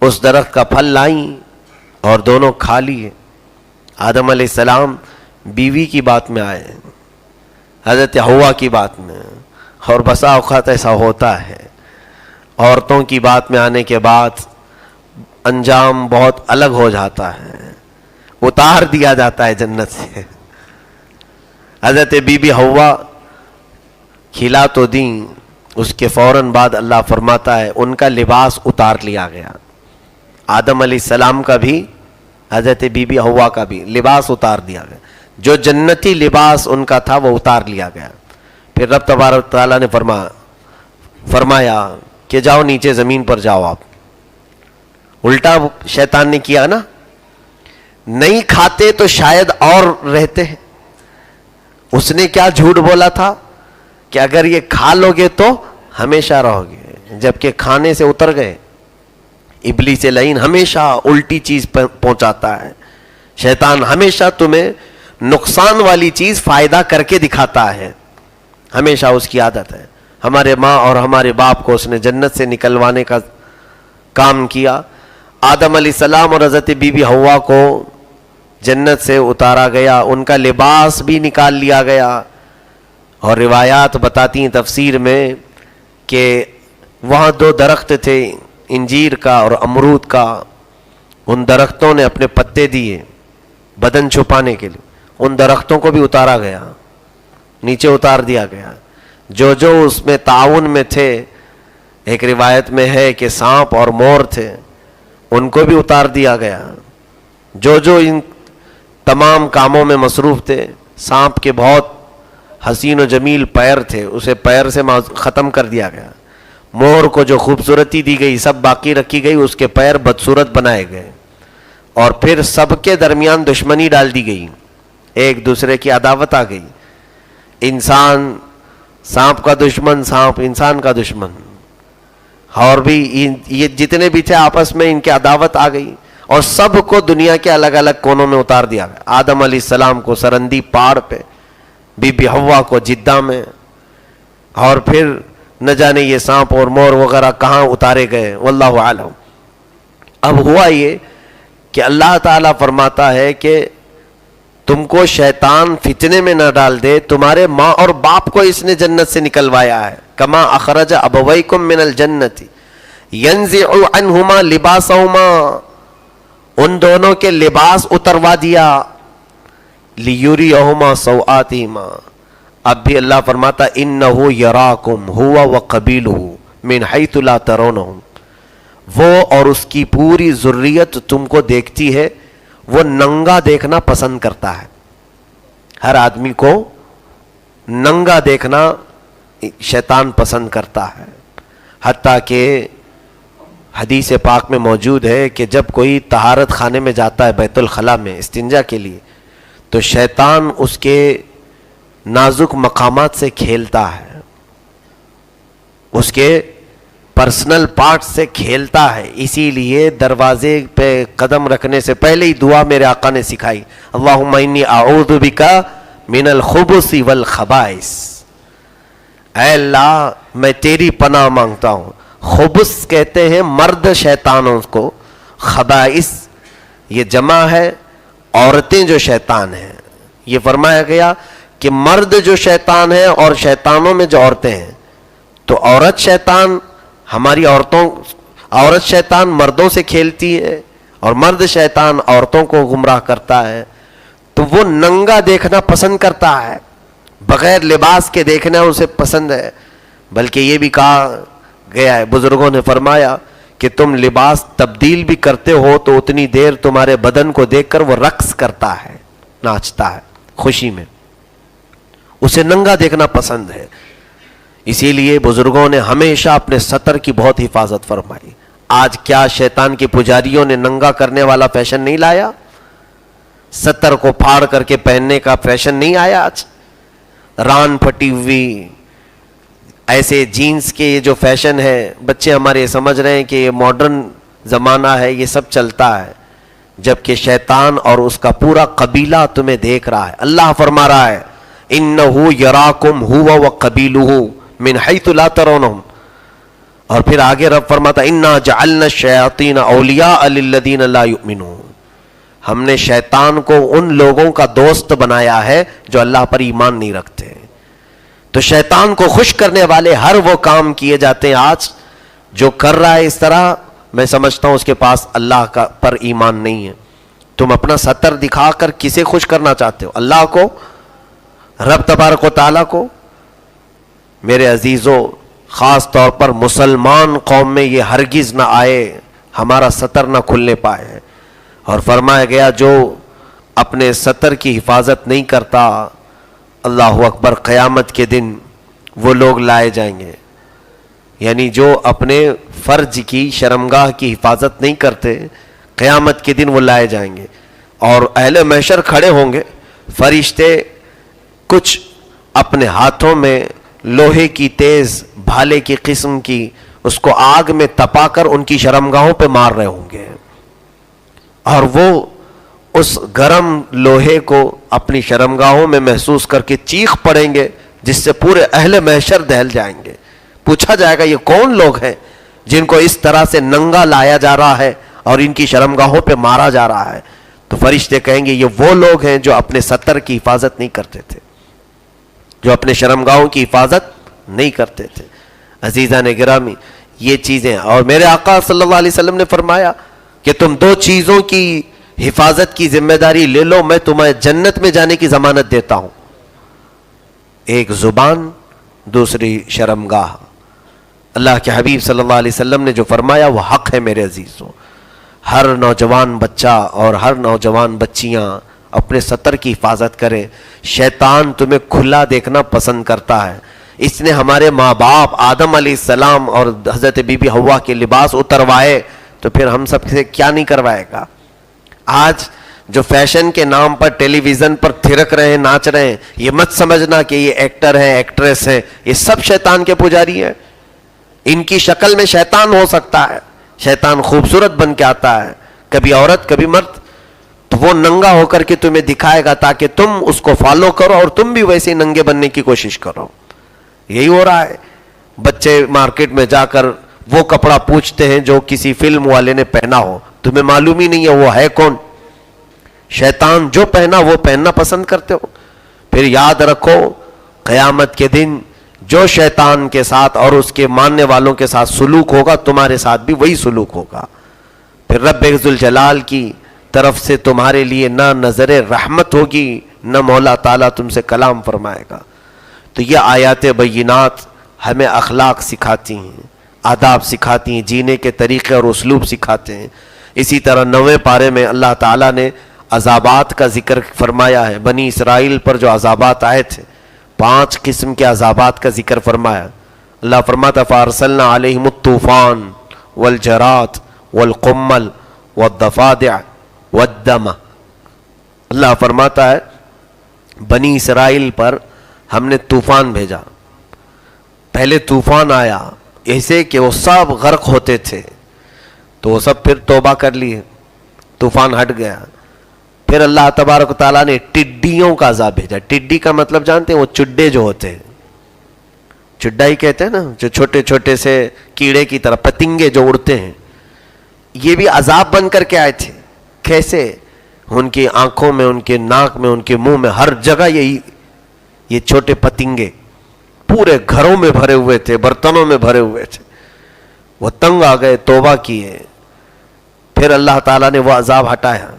اس درخت کا پھل لائیں اور دونوں کھا لیے. آدم علیہ السلام بیوی کی بات میں آئے, حضرت حوا کی بات میں. اور بسا اوقات ایسا ہوتا ہے عورتوں کی بات میں آنے کے بعد انجام بہت الگ ہو جاتا ہے، اتار دیا جاتا ہے جنت سے. حضرت بی بی حوا کھلا تو دیں، اس کے فوراً بعد اللہ فرماتا ہے ان کا لباس اتار لیا گیا. آدم علیہ السلام کا بھی حضرت بی بی حوا کا بھی لباس اتار دیا گیا. جو جنتی لباس ان کا تھا وہ اتار لیا گیا. پھر رب تبارک تعالیٰ نے فرمایا کہ جاؤ نیچے زمین پر جاؤ. آپ الٹا شیطان نے کیا نا، نہیں کھاتے تو شاید اور رہتے ہیں. اس نے کیا جھوٹ بولا تھا کہ اگر یہ کھا لو گے تو ہمیشہ رہو گے، جبکہ کھانے سے اتر گئے. ابلیس لعین ہمیشہ الٹی چیز پہنچاتا ہے. شیطان ہمیشہ تمہیں نقصان والی چیز فائدہ کر کے دکھاتا ہے، ہمیشہ اس کی عادت ہے. ہمارے ماں اور ہمارے باپ کو اس نے جنت سے نکلوانے کا کام کیا. آدم علیہ السلام اور حضرت بی بی حوا کو جنت سے اتارا گیا، ان کا لباس بھی نکال لیا گیا. اور روایات بتاتی ہیں تفسیر میں کہ وہاں 2 درخت تھے، انجیر کا اور امرود کا. ان درختوں نے اپنے پتے دیے بدن چھپانے کے لیے. ان درختوں کو بھی اتارا گیا، نیچے اتار دیا گیا. جو اس میں تعاون میں تھے، ایک روایت میں ہے کہ سانپ اور مور تھے، ان کو بھی اتار دیا گیا. جو ان تمام کاموں میں مصروف تھے. سانپ کے بہت حسین و جمیل پیر تھے، اسے پیر سے ختم کر دیا گیا. مور کو جو خوبصورتی دی گئی سب باقی رکھی گئی، اس کے پیر بدصورت بنائے گئے. اور پھر سب کے درمیان دشمنی ڈال دی گئی، ایک دوسرے کی عداوت آ گئی. انسان سانپ کا دشمن، سانپ انسان کا دشمن، اور بھی یہ جتنے بھی تھے آپس میں ان کی عداوت آ گئی. اور سب کو دنیا کے الگ الگ کونوں میں اتار دیا گیا. آدم علیہ السلام کو سرندی پہاڑ پہ، بی بی حوا کو جدہ میں، اور پھر نہ جانے یہ سانپ اور مور وغیرہ کہاں اتارے گئے، واللہ عالم. اب ہوا یہ کہ اللہ تعالیٰ فرماتا ہے کہ تم کو شیطان فتنے میں نہ ڈال دے. تمہارے ماں اور باپ کو اس نے جنت سے نکلوایا ہے. کما اخرج ابویکم من الجنت ینزع عنہما لباسہما، ان دونوں کے لباس اتروا دیا. لیریہما سوآتہما. اب بھی اللہ فرماتا انہ یراکم ہوا وقبیلہ من حیث لا ترونہم. وہ اور اس کی پوری ذریت تم کو دیکھتی ہے. وہ ننگا دیکھنا پسند کرتا ہے. ہر آدمی کو ننگا دیکھنا شیطان پسند کرتا ہے. حتیٰ کہ حدیث پاک میں موجود ہے کہ جب کوئی طہارت خانے میں جاتا ہے بیت الخلاء میں استنجا کے لیے، تو شیطان اس کے نازک مقامات سے کھیلتا ہے، اس کے پرسنل پارٹ سے کھیلتا ہے. اسی لیے دروازے پہ قدم رکھنے سے پہلے ہی دعا میرے آقا نے سکھائی، اللہم انی اعوذ بک من الخبث والخبائث. اے اللہ میں تیری پناہ مانگتا ہوں. خبث کہتے ہیں مرد شیطانوں کو، خبائث یہ جمع ہے عورتیں جو شیطان ہیں. یہ فرمایا گیا کہ مرد جو شیطان ہیں اور شیطانوں میں جو عورتیں ہیں. تو عورت شیطان ہماری عورت شیطان مردوں سے کھیلتی ہے اور مرد شیطان عورتوں کو گمراہ کرتا ہے. تو وہ ننگا دیکھنا پسند کرتا ہے، بغیر لباس کے دیکھنا اسے پسند ہے. بلکہ یہ بھی کہا گیا ہے، بزرگوں نے فرمایا کہ تم لباس تبدیل بھی کرتے ہو تو اتنی دیر تمہارے بدن کو دیکھ کر وہ رقص کرتا ہے، ناچتا ہے خوشی میں. اسے ننگا دیکھنا پسند ہے. اسی لیے بزرگوں نے ہمیشہ اپنے ستر کی بہت حفاظت فرمائی. آج کیا شیطان کے پجاریوں نے ننگا کرنے والا فیشن نہیں لایا؟ ستر کو پھاڑ کر کے پہننے کا فیشن نہیں آیا آج؟ ران پھٹی ہوئی ایسے جینز کے یہ جو فیشن ہے، بچے ہمارے سمجھ رہے ہیں کہ یہ ماڈرن زمانہ ہے، یہ سب چلتا ہے، جبکہ شیطان اور اس کا پورا قبیلہ تمہیں دیکھ رہا ہے. اللہ فرما رہا ہے انہ یراکم ہوا وقبیلہ من حیث لا ترونہم. اور پھر آگے رب فرماتا انا جعلنا الشیاطین اولیاء للذین لا یؤمنون. ہم نے شیطان کو ان لوگوں کا دوست بنایا ہے جو اللہ پر ایمان نہیں رکھتے. تو شیطان کو خوش کرنے والے ہر وہ کام کیے جاتے ہیں آج جو کر رہا ہے اس طرح، میں سمجھتا ہوں اس کے پاس اللہ کا پر ایمان نہیں ہے. تم اپنا ستر دکھا کر کسے خوش کرنا چاہتے ہو؟ اللہ کو، رب تبارک و تعالیٰ کو؟ میرے عزیزو، خاص طور پر مسلمان قوم میں یہ ہرگز نہ آئے، ہمارا ستر نہ کھلنے پائے. اور فرمایا گیا جو اپنے ستر کی حفاظت نہیں کرتا، اللہ اکبر، قیامت کے دن وہ لوگ لائے جائیں گے. یعنی جو اپنے فرج کی، شرمگاہ کی حفاظت نہیں کرتے، قیامت کے دن وہ لائے جائیں گے. اور اہل محشر کھڑے ہوں گے، فرشتے کچھ اپنے ہاتھوں میں لوہے کی تیز بھالے کی قسم کی اس کو آگ میں تپا کر ان کی شرمگاہوں پہ مار رہے ہوں گے، اور وہ اس گرم لوہے کو اپنی شرمگاہوں میں محسوس کر کے چیخ پڑیں گے، جس سے پورے اہل محشر دہل جائیں گے. پوچھا جائے گا یہ کون لوگ ہیں جن کو اس طرح سے ننگا لایا جا رہا ہے اور ان کی شرمگاہوں پہ مارا جا رہا ہے؟ تو فرشتے کہیں گے یہ وہ لوگ ہیں جو اپنے ستر کی حفاظت نہیں کرتے تھے، جو اپنے شرمگاہوں کی حفاظت نہیں کرتے تھے. عزیزان گرامی، یہ چیزیں، اور میرے آقا صلی اللہ علیہ وسلم نے فرمایا کہ تم دو چیزوں کی حفاظت کی ذمہ داری لے لو، میں تمہیں جنت میں جانے کی ضمانت دیتا ہوں. ایک زبان، دوسری شرمگاہ. اللہ کے حبیب صلی اللہ علیہ وسلم نے جو فرمایا وہ حق ہے میرے عزیزوں. ہر نوجوان بچہ اور ہر نوجوان بچیاں اپنے ستر کی حفاظت کریں. شیطان تمہیں کھلا دیکھنا پسند کرتا ہے. اس نے ہمارے ماں باپ آدم علیہ السلام اور حضرت بی بی حوا کے لباس اتروائے، تو پھر ہم سب سے کیا نہیں کروائے گا؟ آج جو فیشن کے نام پر ٹیلی ویژن پر تھرک رہے ہیں، ناچ رہے ہیں، یہ مت سمجھنا کہ یہ ایکٹر ہیں، ایکٹریس ہیں، یہ سب شیطان کے پجاری ہیں. ان کی شکل میں شیطان ہو سکتا ہے. شیطان خوبصورت بن کے آتا ہے، کبھی عورت کبھی مرد، تو وہ ننگا ہو کر کے تمہیں دکھائے گا تاکہ تم اس کو فالو کرو اور تم بھی ویسے ہی ننگے بننے کی کوشش کرو. یہی ہو رہا ہے. بچے مارکیٹ میں جا کر وہ کپڑا پوچھتے ہیں جو کسی فلم والے نے پہنا ہو، تمہیں معلوم ہی نہیں ہے وہ ہے کون. شیطان جو پہنا وہ پہننا پسند کرتے ہو. پھر یاد رکھو قیامت کے دن جو شیطان کے ساتھ اور اس کے ماننے والوں کے ساتھ سلوک ہوگا، تمہارے ساتھ بھی وہی سلوک ہوگا. پھر رب ذوالجلال کی طرف سے تمہارے لیے نہ نظر رحمت ہوگی، نہ مولا تعالیٰ تم سے کلام فرمائے گا. تو یہ آیات بینات ہمیں اخلاق سکھاتی ہیں، آداب سکھاتی ہیں، جینے کے طریقے اور اسلوب سکھاتے ہیں. اسی طرح 9ویں پارے میں اللہ تعالیٰ نے عذابات کا ذکر فرمایا ہے. بنی اسرائیل پر جو عذابات آئے تھے، 5 قسم کے عذابات کا ذکر فرمایا. اللہ فرماتا فارسلنا علیہم الطوفان والجراد والقمل والضفادع والدم. اللہ فرماتا ہے بنی اسرائیل پر ہم نے طوفان بھیجا. پہلے طوفان آیا ایسے کہ وہ سب غرق ہوتے تھے، تو وہ سب پھر توبہ کر لیے، طوفان ہٹ گیا. پھر اللہ تبارک و تعالیٰ نے ٹڈیوں کا عذاب بھیجا. ٹڈی کا مطلب جانتے ہیں؟ وہ چڈے جو ہوتے ہیں، چڈا ہی کہتے ہیں نا، جو چھوٹے چھوٹے سے کیڑے کی طرح پتنگے جو اڑتے ہیں. یہ بھی عذاب بن کر کے آئے تھے. کیسے؟ ان کی آنکھوں میں، ان کے ناک میں، ان کے منہ میں، ہر جگہ یہ چھوٹے پتنگے پورے گھروں میں بھرے ہوئے تھے، برتنوں میں بھرے ہوئے تھے. وہ تنگ آ گئے، توبہ کیے، پھر اللہ تعالیٰ نے وہ عذاب ہٹایا.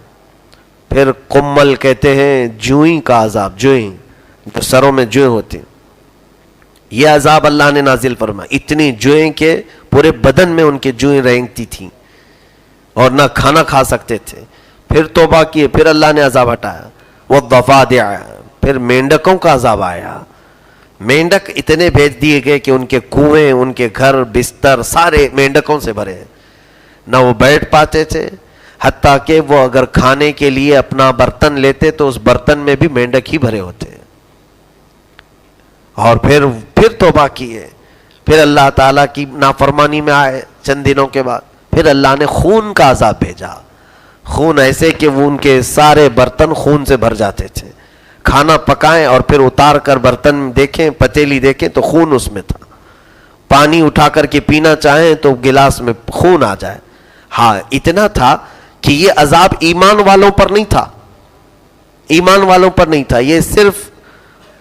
پھر قمل کہتے ہیں جوئیں کا عذاب، جوئیں جو سروں میں جوئیں ہوتی، یہ عذاب اللہ نے نازل فرمایا. اتنی جوئیں کہ پورے بدن میں ان کے جوئیں رینگتی تھیں اور نہ کھانا کھا سکتے تھے. پھر توبہ کیے، پھر اللہ نے عذاب ہٹایا. وہ ضفادع، پھر مینڈکوں کا عذاب آیا. مینڈک اتنے بھیج دیے گئے کہ ان کے کنویں، ان کے گھر، بستر سارے مینڈکوں سے بھرے ہیں. نہ وہ بیٹھ پاتے تھے، حتیٰ کہ وہ اگر کھانے کے لیے اپنا برتن لیتے تو اس برتن میں بھی مینڈک ہی بھرے ہوتے. اور پھر توبہ کیے، پھر اللہ تعالیٰ کی نافرمانی میں آئے. چند دنوں کے بعد پھر اللہ نے خون کا عذاب بھیجا. خون ایسے کہ وہ ان کے سارے برتن خون سے بھر جاتے تھے. کھانا پکائیں اور پھر اتار کر برتن دیکھیں، پتیلی دیکھیں تو خون اس میں تھا. پانی اٹھا کر کے پینا چاہیں تو گلاس میں خون آ جائے. ہاں، اتنا تھا کہ یہ عذاب ایمان والوں پر نہیں تھا، ایمان والوں پر نہیں تھا، یہ صرف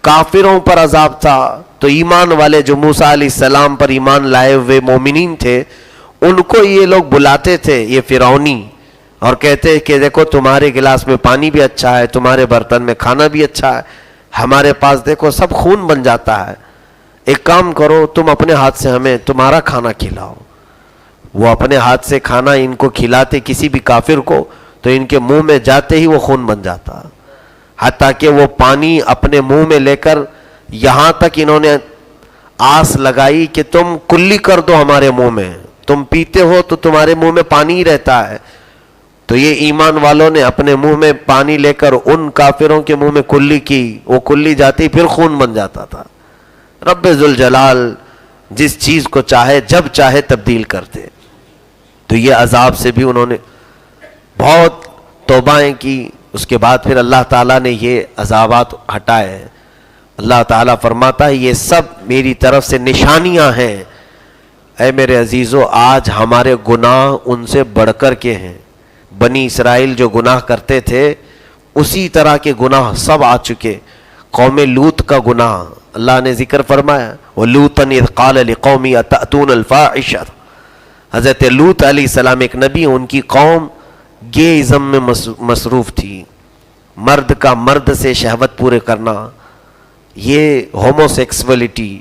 کافروں پر عذاب تھا. تو ایمان والے جو موسیٰ علیہ السلام پر ایمان لائے ہوئے مومنین تھے، ان کو یہ لوگ بلاتے تھے، یہ فرعونی، اور کہتے کہ دیکھو تمہارے گلاس میں پانی بھی اچھا ہے، تمہارے برتن میں کھانا بھی اچھا ہے، ہمارے پاس دیکھو سب خون بن جاتا ہے، ایک کام کرو تم اپنے ہاتھ سے ہمیں تمہارا کھانا کھلاؤ۔ وہ اپنے ہاتھ سے کھانا ان کو کھلاتے کسی بھی کافر کو، تو ان کے منہ میں جاتے ہی وہ خون بن جاتا، حتیٰ کہ وہ پانی اپنے منہ میں لے کر یہاں تک انہوں نے آس لگائی کہ تم کلی کر دو ہمارے منہ میں، تم پیتے ہو تو تمہارے منہ میں پانی ہی رہتا ہے۔ تو یہ ایمان والوں نے اپنے منہ میں پانی لے کر ان کافروں کے منہ میں کلی کی، وہ کلی جاتی پھر خون بن جاتا تھا۔ رب ذوالجلال جس چیز کو چاہے جب چاہے تبدیل کرتے۔ تو یہ عذاب سے بھی انہوں نے بہت توبائیں کی، اس کے بعد پھر اللہ تعالیٰ نے یہ عذابات ہٹائے۔ اللہ تعالیٰ فرماتا ہے یہ سب میری طرف سے نشانیاں ہیں۔ اے میرے عزیزو، آج ہمارے گناہ ان سے بڑھ کر کے ہیں۔ بنی اسرائیل جو گناہ کرتے تھے اسی طرح کے گناہ سب آ چکے۔ قوم لوط کا گناہ اللہ نے ذکر فرمایا، وَلُوطًا اِذْ قَالَ لِقَوْمِهِ أَتَأْتُونَ الْفَاحِشَةَ۔ حضرت لوط علیہ السلام ایک نبی، ان کی قوم گے ازم میں مصروف تھی، مرد کا مرد سے شہوت پورے کرنا، یہ ہومو سیکسولیٹی،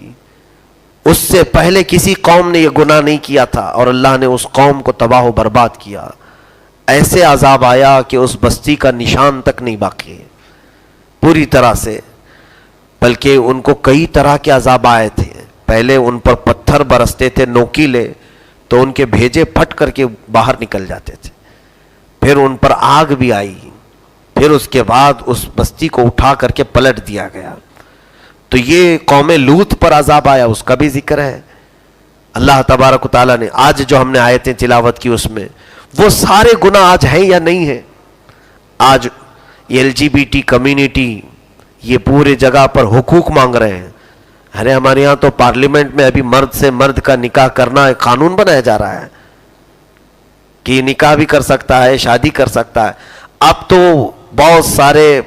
اس سے پہلے کسی قوم نے یہ گناہ نہیں کیا تھا، اور اللہ نے اس قوم کو تباہ و برباد کیا۔ ایسے عذاب آیا کہ اس بستی کا نشان تک نہیں باقی پوری طرح سے، بلکہ ان کو کئی طرح کے عذاب آئے تھے۔ پہلے ان پر پتھر برستے تھے نوکیلے، تو ان کے بھیجے پھٹ کر کے باہر نکل جاتے تھے۔ پھر ان پر آگ بھی آئی، پھر اس کے بعد اس بستی کو اٹھا کر کے پلٹ دیا گیا۔ تو یہ قوم لوط پر عذاب آیا، اس کا بھی ذکر ہے۔ اللہ تبارک و تعالیٰ نے آج جو ہم نے آیتیں تلاوت کی اس میں وہ سارے گناہ آج ہیں یا نہیں ہیں؟ آج LGBT کمیونٹی یہ پورے جگہ پر حقوق مانگ رہے ہیں۔ ارے ہمارے یہاں تو پارلیمنٹ میں ابھی مرد سے مرد کا نکاح کرنا ایک قانون بنایا جا رہا ہے کہ نکاح بھی کر سکتا ہے، شادی کر سکتا ہے۔ اب تو بہت سارے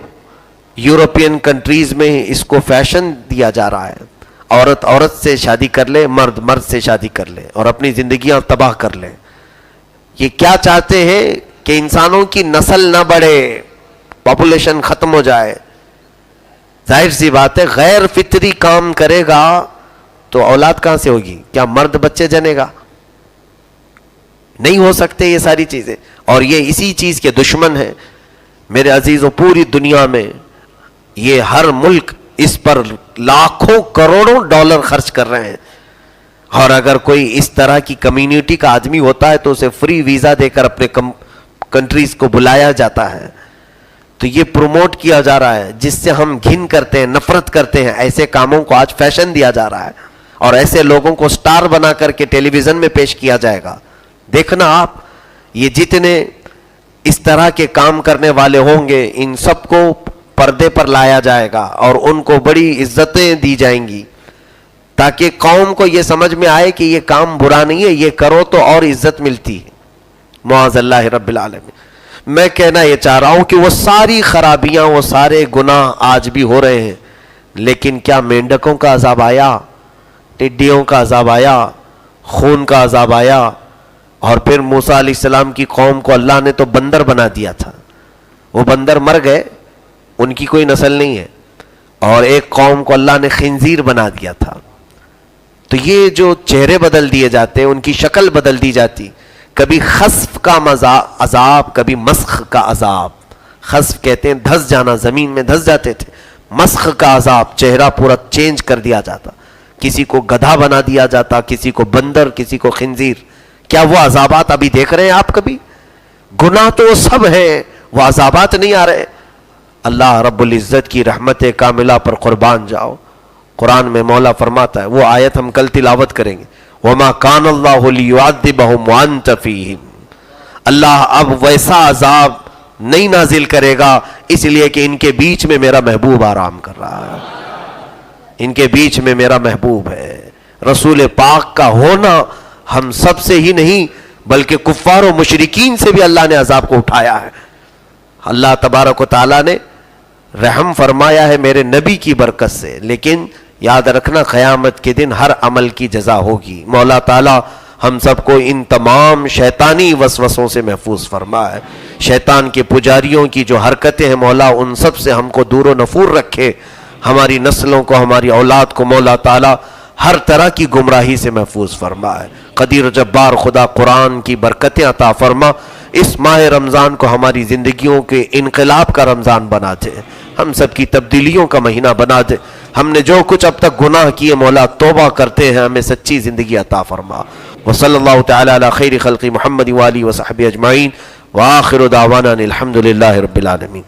یورپین کنٹریز میں اس کو فیشن دیا جا رہا ہے، عورت عورت سے شادی کر لے، مرد مرد سے شادی کر لے اور اپنی زندگیاں تباہ کر لے۔ یہ کیا چاہتے ہیں کہ انسانوں کی نسل نہ بڑھے، پاپولیشن ختم ہو جائے۔ ظاہر سی بات ہے، غیر فطری کام کرے گا تو اولاد کہاں سے ہوگی؟ کیا مرد بچے جنے گا؟ نہیں ہو سکتے یہ ساری چیزیں، اور یہ اسی چیز کے دشمن ہیں۔ میرے عزیزوں، پوری دنیا میں یہ ہر ملک اس پر لاکھوں کروڑوں ڈالر خرچ کر رہے ہیں، اور اگر کوئی اس طرح کی کمیونٹی کا آدمی ہوتا ہے تو اسے فری ویزا دے کر اپنے کنٹریز کو بلایا جاتا ہے۔ تو یہ پروموٹ کیا جا رہا ہے، جس سے ہم گھن کرتے ہیں، نفرت کرتے ہیں، ایسے کاموں کو آج فیشن دیا جا رہا ہے، اور ایسے لوگوں کو سٹار بنا کر کے ٹیلی ویژن میں پیش کیا جائے گا۔ دیکھنا آپ، یہ جتنے اس طرح کے کام کرنے والے ہوں گے ان سب کو پردے پر لایا جائے گا اور ان کو بڑی عزتیں دی جائیں گی، تاکہ قوم کو یہ سمجھ میں آئے کہ یہ کام برا نہیں ہے، یہ کرو تو اور عزت ملتی ہے۔ معاذ اللہ رب العالمین۔ میں کہنا یہ چاہ رہا ہوں کہ وہ ساری خرابیاں، وہ سارے گناہ آج بھی ہو رہے ہیں، لیکن کیا مینڈکوں کا عذاب آیا، ٹڈیوں کا عذاب آیا، خون کا عذاب آیا؟ اور پھر موسیٰ علیہ السلام کی قوم کو اللہ نے تو بندر بنا دیا تھا، وہ بندر مر گئے، ان کی کوئی نسل نہیں ہے، اور ایک قوم کو اللہ نے خنزیر بنا دیا تھا۔ تو یہ جو چہرے بدل دیے جاتے ہیں، ان کی شکل بدل دی جاتی، کبھی خسف کا عذاب، کبھی مسخ کا عذاب۔ خسف کہتے ہیں دھس جانا، زمین میں دھس جاتے تھے۔ مسخ کا عذاب، چہرہ پورا چینج کر دیا جاتا، کسی کو گدھا بنا دیا جاتا، کسی کو بندر، کسی کو خنزیر۔ کیا وہ عذابات ابھی دیکھ رہے ہیں آپ کبھی؟ گناہ تو وہ سب ہیں، وہ عذابات نہیں آ رہے۔ اللہ رب العزت کی رحمت کاملہ پر قربان جاؤ۔ قرآن میں مولا فرماتا ہے، وہ آیت ہم کل تلاوت کریں گے، وَمَا كَانَ اللَّهُ لِيُعَذِّبَهُمْ وَأَنْتَ فِيهِمْ۔ اللہ اب ویسا عذاب نہیں نازل کرے گا، اس لیے کہ ان کے بیچ میں میرا محبوب آرام کر رہا ہے، ان کے بیچ میں میرا محبوب ہے۔ رسول پاک کا ہونا ہم سب سے ہی نہیں بلکہ کفار و مشرکین سے بھی اللہ نے عذاب کو اٹھایا ہے۔ اللہ تبارک و تعالیٰ نے رحم فرمایا ہے میرے نبی کی برکت سے، لیکن یاد رکھنا قیامت کے دن ہر عمل کی جزا ہوگی. مولا تعالی ہم سب کو ان تمام شیطانی وسوسوں سے محفوظ فرمائے. شیطان کے پجاریوں کی جو حرکتیں ہیں مولا ان سب سے ہم کو دور و نفور رکھے. ہماری نسلوں کو، ہماری اولاد کو مولا تعالی ہر طرح کی گمراہی سے محفوظ فرمائے. قدیر و جبار خدا قرآن کی برکتیں عطا فرما. اس ماہ رمضان کو ہماری زندگیوں کے انقلاب کا رمضان بنا دے، ہم سب کی تبدیلیوں کا مہینہ بنا دے. ہم نے جو کچھ اب تک گناہ کیے مولا توبہ کرتے ہیں، ہمیں سچی زندگی عطا فرما. وصلی اللہ تعالی علی خیر خلق محمد وآلہ وصحبہ اجمعین وآخر دعوانا الحمد للہ رب العالمین.